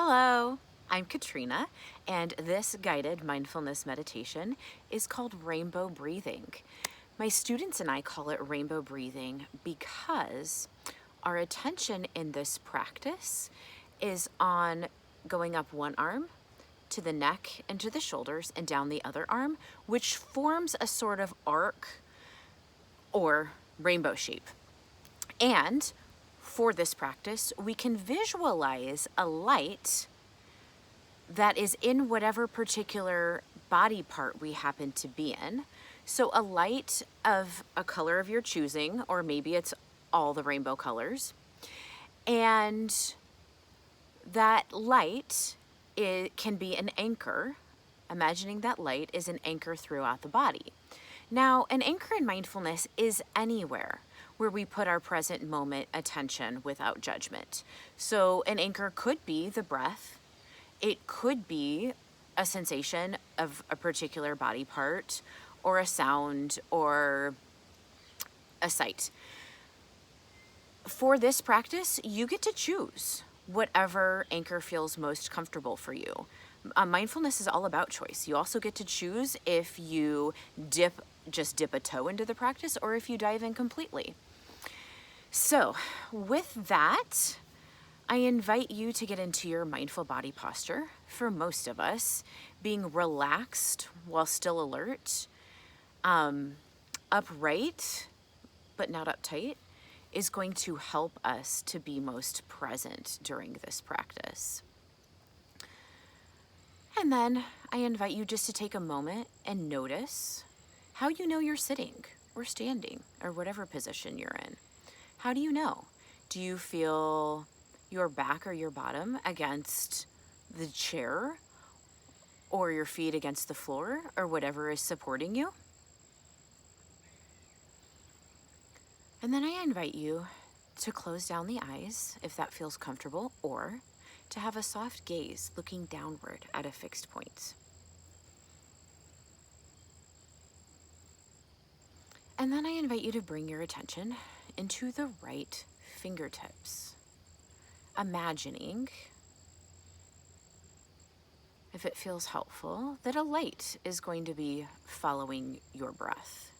Hello, I'm Katrina, and this guided mindfulness meditation is called rainbow breathing. My students and I call it rainbow breathing because our attention in this practice is on going up one arm to the neck and to the shoulders and down the other arm, which forms a sort of arc or rainbow shape. And for this practice, we can visualize a light that is in whatever particular body part we happen to be in. So a light of a color of your choosing, or maybe it's all the rainbow colors. And that light, it can be an anchor. Imagining that light is an anchor throughout the body. Now, an anchor in mindfulness is anywhere where we put our present moment attention without judgment. So an anchor could be the breath. It could be a sensation of a particular body part, or a sound, or a sight. For this practice, you get to choose whatever anchor feels most comfortable for you. Mindfulness is all about choice. You also get to choose if you just dip a toe into the practice, or if you dive in completely. So with that, I invite you to get into your mindful body posture. For most of us, being relaxed while still alert, upright but not uptight, is going to help us to be most present during this practice. And then I invite you just to take a moment and notice how you know you're sitting or standing or whatever position you're in. How do you know? Do you feel your back or your bottom against the chair, or your feet against the floor, or whatever is supporting you? And then I invite you to close down the eyes if that feels comfortable, or to have a soft gaze looking downward at a fixed point. And then I invite you to bring your attention into the right fingertips, imagining, if it feels helpful, that a light is going to be following your breath.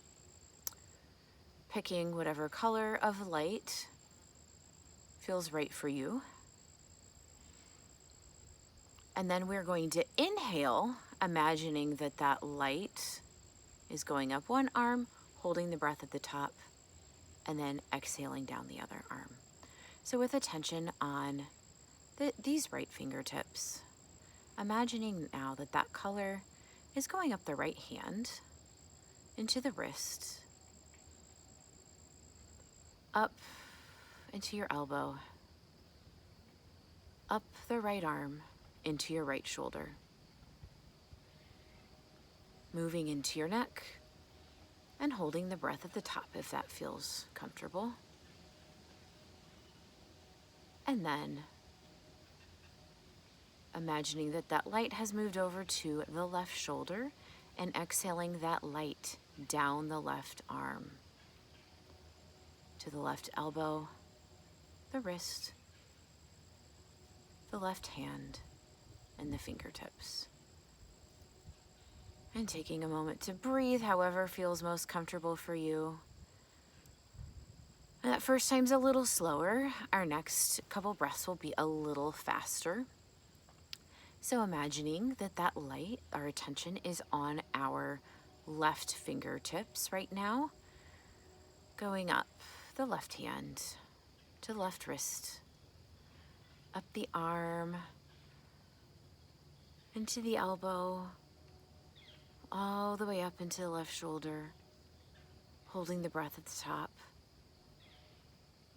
Picking whatever color of light feels right for you. And then we're going to inhale, imagining that that light is going up one arm, holding the breath at the top, and then exhaling down the other arm. So with attention on these right fingertips, imagining now that that color is going up the right hand, into the wrist, up into your elbow, up the right arm, into your right shoulder, moving into your neck, and holding the breath at the top if that feels comfortable. And then imagining that that light has moved over to the left shoulder, and exhaling that light down the left arm, to the left elbow, the wrist, the left hand, and the fingertips. And taking a moment to breathe however feels most comfortable for you. And that first time's a little slower. Our next couple breaths will be a little faster. So imagining that that light, our attention is on our left fingertips right now, going up the left hand to the left wrist, up the arm, into the elbow, all the way up into the left shoulder, holding the breath at the top.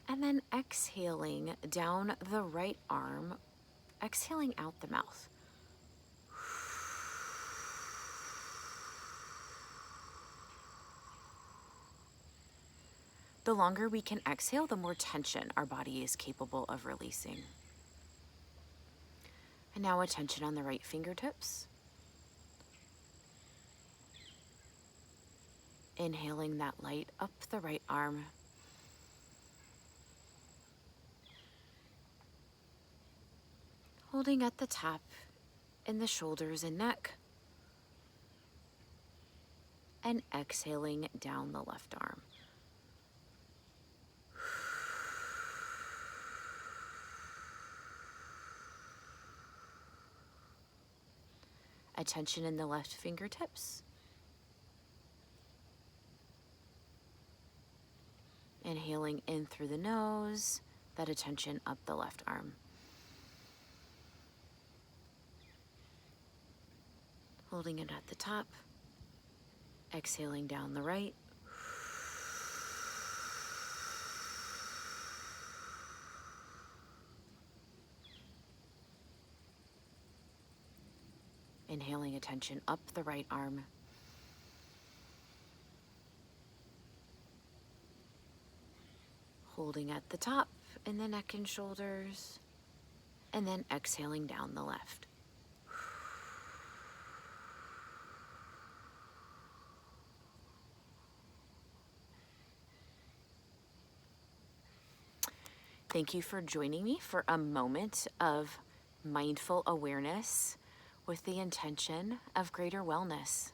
And then exhaling down the right arm, exhaling out the mouth. The longer we can exhale, the more tension our body is capable of releasing. And now attention on the right fingertips. Inhaling that light up the right arm. Holding at the top in the shoulders and neck, and exhaling down the left arm. Attention in the left fingertips. Inhaling in through the nose, that attention up the left arm. Holding it at the top, exhaling down the right. Inhaling attention up the right arm. Holding at the top in the neck and shoulders, and then exhaling down the left. Thank you for joining me for a moment of mindful awareness with the intention of greater wellness.